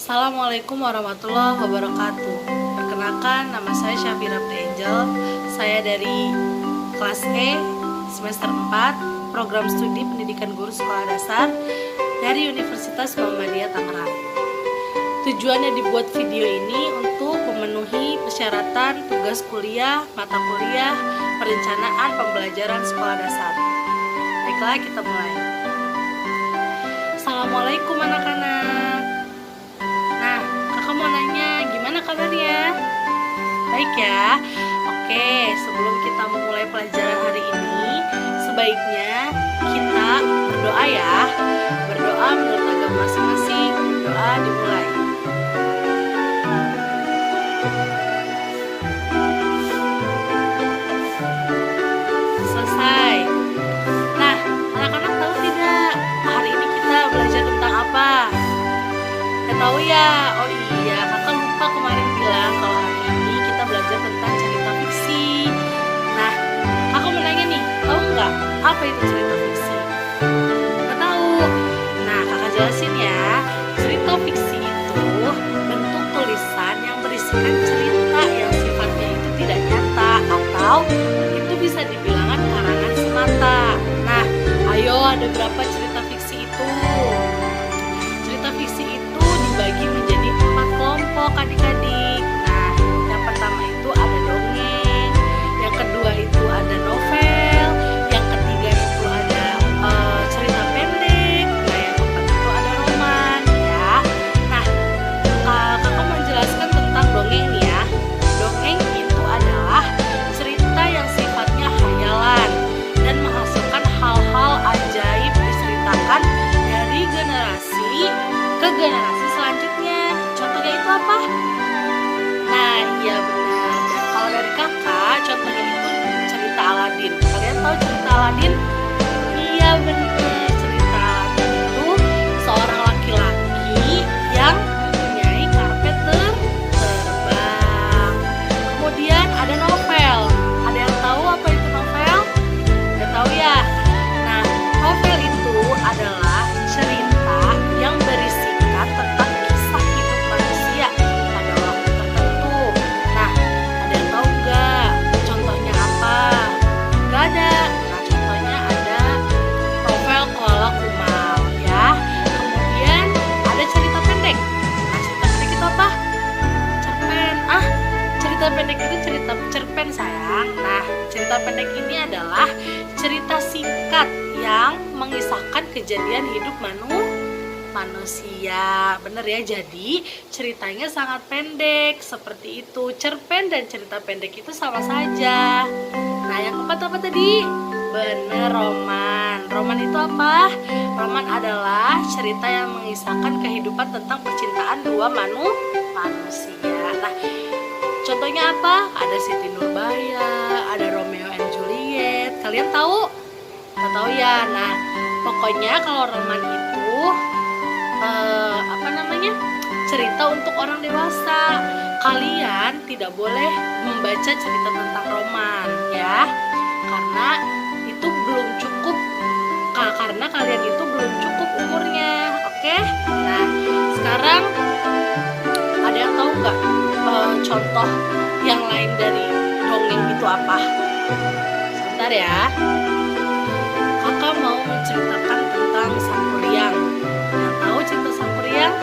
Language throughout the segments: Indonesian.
Assalamualaikum warahmatullahi wabarakatuh. Perkenalkan, nama saya Syafira Angel. Saya dari kelas E semester 4 program studi pendidikan guru sekolah dasar dari Universitas Muhammadiyah Tangerang. Tujuannya dibuat video ini untuk memenuhi persyaratan tugas kuliah, mata kuliah, perencanaan pembelajaran sekolah dasar. Baiklah, kita mulai. Assalamualaikum anak-anak. Nah, kakak mau nanya, gimana kabarnya? Baik ya? Oke, sebelum kita memulai pelajaran hari ini, sebaiknya kita berdoa ya. Berdoa menurut agama masing-masing. Berdoa dimulai. Selesai. Nah, anak-anak tahu tidak hari ini kita belajar tentang apa? Gak tahu ya? Oh iya, kakak lupa kemarin bilang kalau hari ini kita belajar tentang cerita fiksi. Nah, kakak mau nanya nih, tahu nggak apa itu cerita fiksi? Nggak tahu? Nah, kakak jelasin ya. Cerita fiksi itu bentuk tulisan yang berisikan cerita yang sifatnya itu tidak nyata atau itu bisa dibilang karangan semata. Nah, ayo, ada berapa cerita fiksi itu? Cerita fiksi itu dibagi menjadi 4 kelompok adik-adik. Nah, yang pertama itu ada dongeng, yang kedua itu ada novel, yang ketiga itu ada cerita pendek, nah yang keempat itu ada roman ya. Nah, kakak menjelaskan tentang dongeng nih ya. Dongeng itu adalah cerita yang sifatnya khayalan dan menghasilkan hal-hal ajaib diceritakan dari generasi ke generasi selanjutnya. Contohnya itu apa? Nah, iya benar. Dan kalau dari kakak, contohnya itu cerita Aladin. Kalian tahu cerita Aladin? Iya benar. Cerita Aladin itu seorang laki-laki yang mempunyai karpet terbang. Kemudian ada novel. Ada yang tahu apa itu novel? Udah tahu ya? Nah, novel itu adalah cerita yang berisikan tentang kisah hidup manusia pada waktu tertentu. Nah, ada yang tahu nggak contohnya apa? Nggak ada. Nah, contohnya ada novel Kuala Kumal ya. Kemudian ada cerita pendek. Nah, cerita pendek itu apa? Cerpen. Cerita pendek itu cerita cerpen sayang. Nah, cerita pendek ini adalah cerita singkat yang mengisahkan kejadian hidup manusia. Bener ya, jadi ceritanya sangat pendek seperti itu. Cerpen dan cerita pendek itu sama saja. Nah, yang keempat apa tadi? Bener, roman. Roman itu apa? Roman adalah cerita yang mengisahkan kehidupan tentang percintaan dua manusia. Nah, contohnya apa? Ada Siti Nurbaya, ada Romeo and Juliet. Kalian tahu? Nggak tahu ya? Nah, pokoknya kalau roman itu cerita untuk orang dewasa. Kalian tidak boleh membaca cerita tentang roman ya, karena itu belum cukup. Karena kalian itu belum cukup umurnya. Oke? Nah, sekarang ada yang tahu nggak contoh yang lain dari dongeng itu apa? Sebentar ya. Kakak mau menceritakan tentang Sang Kuryang. Yang tahu cerita Sang Kuryang?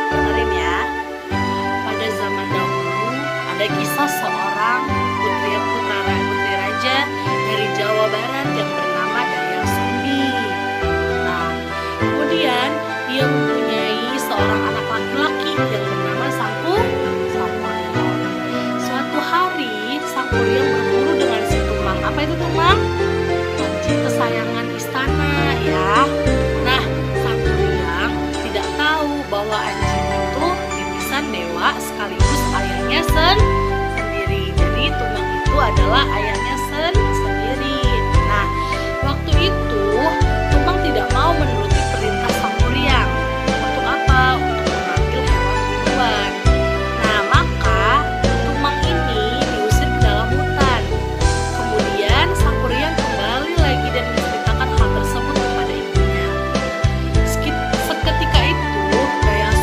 Dengerin ya. Pada zaman dahulu ada kisah seorang putri raja dari Jawa Barat yang bernama Dayang Sumbi. Nah, kemudian dia mempunyai seorang anak laki-laki yang bernama Sang Kuryang. Suatu hari Sang Kuryang berburu dengan si Tumang. Apa itu Tumang? Anjing kesayangan istana ya. Nah, Sang Kuryang tidak tahu bahwa anjing itu titisan dewa sekaligus ayahnya sendiri. Jadi Tumang itu adalah ayahnya sendiri. Nah, waktu itu Tumang tidak mau menuruti perintah Sang Kuryang. Untuk apa? Untuk mengambil hewan kurban. Nah, maka Tumang ini diusir ke dalam hutan. Kemudian Sang Kuryang kembali lagi dan menceritakan hal tersebut kepada ibunya. Seketika itu Dayang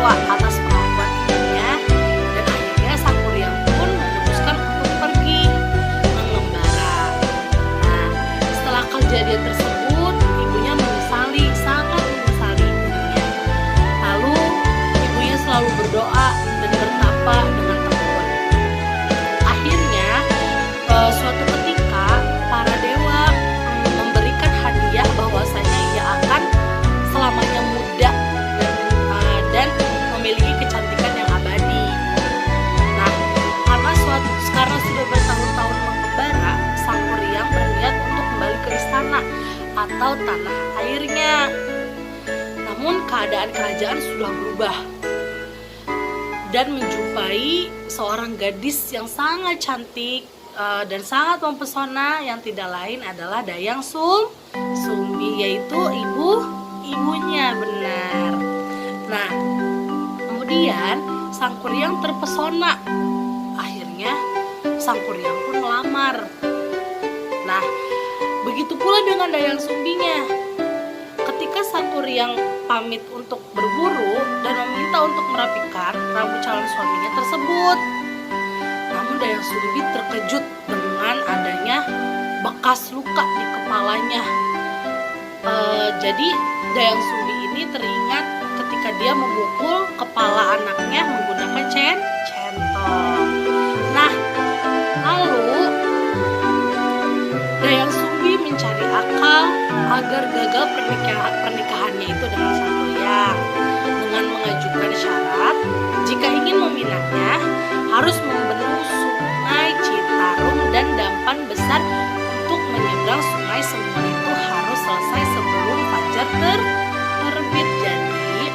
kecewa atas perlakuan ibunya, dan akhirnya sang kuryang pun memutuskan untuk pergi mengembara. Nah, setelah kejadian tersebut, ibunya menyesali, sangat menyesali dirinya. Lalu ibunya selalu berdoa dan bertapa dengan tekun. Akhirnya suatu ketika para dewa memberikan hadiah bahwasanya ia akan selamanya muda dan memiliki kecantikan yang abadi. Nah, karena sudah bertahun-tahun mengembara, sang kuryang berniat untuk kembali ke istana atau tanah airnya. Namun keadaan kerajaan sudah berubah dan menjumpai seorang gadis yang sangat cantik dan sangat mempesona, yang tidak lain adalah Dayang Sumbi, yaitu ibunya, benar. Nah, kemudian sang kuryang terpesona. Akhirnya sang kuryang pun melamar. Nah, begitu pula dengan Dayang Sumbinya. Ketika sang kuryang pamit untuk berburu dan meminta untuk merapikan rambut calon suaminya tersebut, namun Dayang Sumbi terkejut dengan adanya bekas luka di kepalanya. Jadi Dayang Sumbi ini teringat ketika dia memukul kepala anaknya menggunakan centong. Nah, lalu Dayang Sumbi mencari akal agar gagal pernikahannya itu dengan sang kuryang, dengan mengajukan syarat jika ingin meminatnya harus membendung sungai Citarum dan Dampan Besar. Untuk menyeberang sungai semua itu harus selesai sebelum fajar terbit. Jadi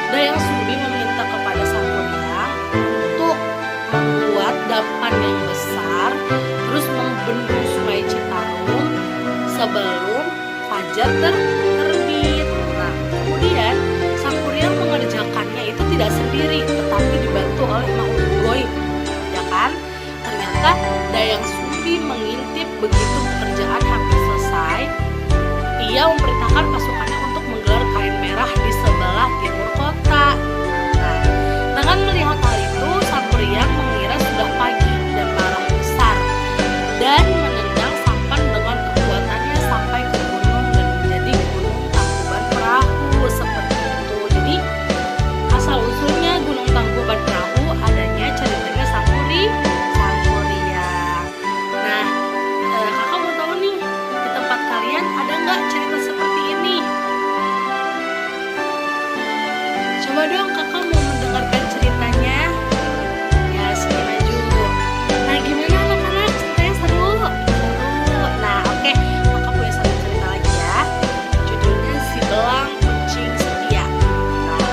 Dayang Sumbi meminta kepada sang kuryang untuk membuat dampan yang besar, terus membendung sungai Citarum sebelum fajar terbit. Nah, kemudian sang kuryang mengerjakannya itu tidak sendiri, tetapi dibantu oleh makhluk goib, ya kan? Ternyata Dayang Sumbi mengintip begitu pekerjaan hampir selesai. Ia memerintahkan pasukannya untuk menggelar kain merah di sebelah timur kota. Nah, dengan melihat hal itu, sang kuryang mengira sudah pagi dan marah besar dan menendang sampan dengan kekuatannya sampai ke gunung dan menjadi Gunung Tangkuban Perahu seperti itu. Jadi asal usulnya Gunung Tangkuban Perahu adanya ceritanya sang kuryang. Nah, kakak mau tahu nih, di tempat kalian ada nggak cerita seperti ini? Coba dong kakak mau mendengarkan ceritanya. Ya, sini maju. Nah, gimana anak-anak, ceritanya seru? Nah, oke, kakak punya satu cerita lagi ya. Judulnya Si Belang Kucing Setia. Nah,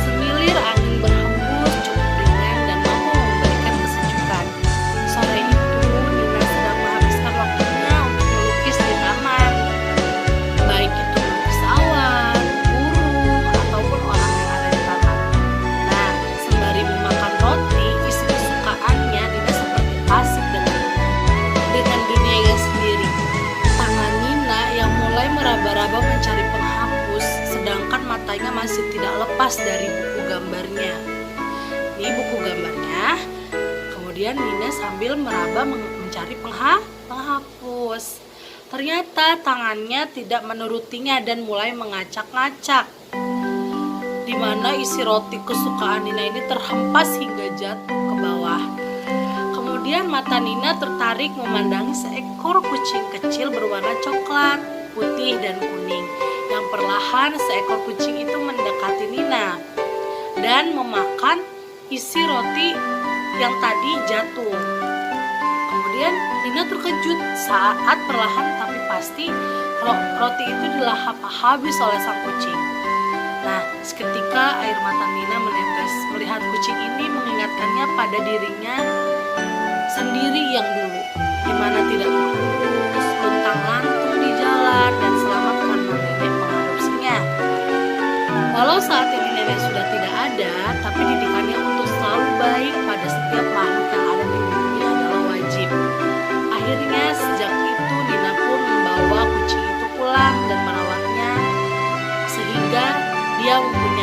semilir angin berhembus cukup ringan dan mampu memberikan kesejukan. Sore itu Nina sedang menghabiskan waktunya untuk melukis di taman, baik itu melukis awan, burung, ataupun orang yang ada di taman. Nah, sembari memakan roti isi kesukaannya, Nina seperti asik dengan dunianya sendiri. Tangan Nina yang mulai meraba-raba mencari penghapus, sedangkan matanya masih tidak lepas dari buku gambarnya. Ini buku gambarnya. Kemudian Nina sambil meraba mencari penghapus. Ternyata tangannya tidak menurutinya dan mulai mengacak-ngacak, di mana isi roti kesukaan Nina ini terhempas hingga jatuh ke bawah. Kemudian mata Nina tertarik memandangi seekor kucing kecil berwarna coklat, putih, dan kuning, yang perlahan seekor kucing itu mendekati Nina dan memakan isi roti yang tadi jatuh. Kemudian Nina terkejut saat perlahan tapi pasti roti itu dilahap habis oleh sang kucing. Nah, seketika air mata Nina menetes melihat kucing ini mengingatkannya pada dirinya sendiri yang dulu, di mana tidak terurus, luntang-lantung di jalan, dan selamat karena nenek mengadopsinya. Walau saat ini nenek sudah tidak ada, tapi didikannya untuk selalu baik pada setiap makhluk yang ada di bumi adalah wajib. Akhirnya sejak itu Nina pun membawa kucing itu pulang dan merawatnya sehingga dia mempunyai